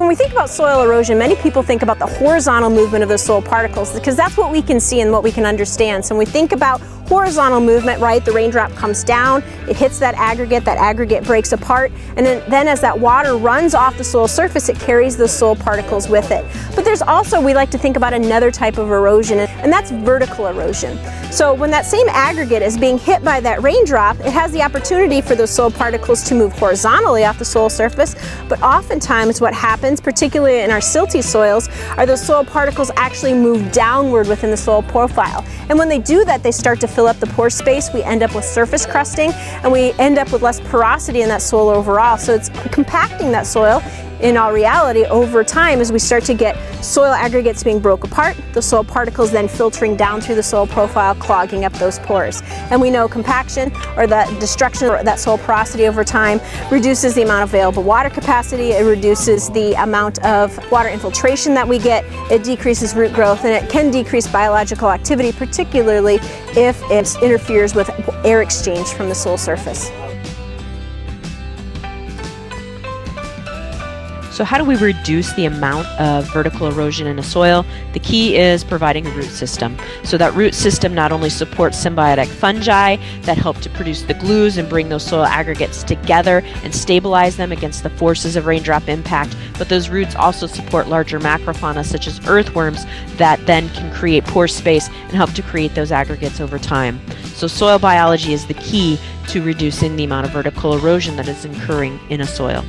when we think about soil erosion, many people think about the horizontal movement of the soil particles because that's what we can see and what we can understand. So when we think about horizontal movement, right, the raindrop comes down, it hits that aggregate breaks apart, and then as that water runs off the soil surface, it carries the soil particles with it. But there's also, we like to think about another type of erosion, and that's vertical erosion. So when that same aggregate is being hit by that raindrop, it has the opportunity for those soil particles to move horizontally off the soil surface, but oftentimes what happens, particularly in our silty soils, are those soil particles actually move downward within the soil profile. And when they do that, they start to fill up the pore space. We end up with surface crusting, and we end up with less porosity in that soil overall. So it's compacting that soil in all reality over time as we start to get soil aggregates being broke apart, the soil particles then filtering down through the soil profile, clogging up those pores. And we know compaction, or the destruction of that soil porosity over time, reduces the amount of available water capacity, it reduces the amount of water infiltration that we get, it decreases root growth, and it can decrease biological activity, particularly if it interferes with air exchange from the soil surface. So how do we reduce the amount of vertical erosion in a soil? The key is providing a root system. So that root system not only supports symbiotic fungi that help to produce the glues and bring those soil aggregates together and stabilize them against the forces of raindrop impact, but those roots also support larger macrofauna such as earthworms that then can create pore space and help to create those aggregates over time. So soil biology is the key to reducing the amount of vertical erosion that is occurring in a soil.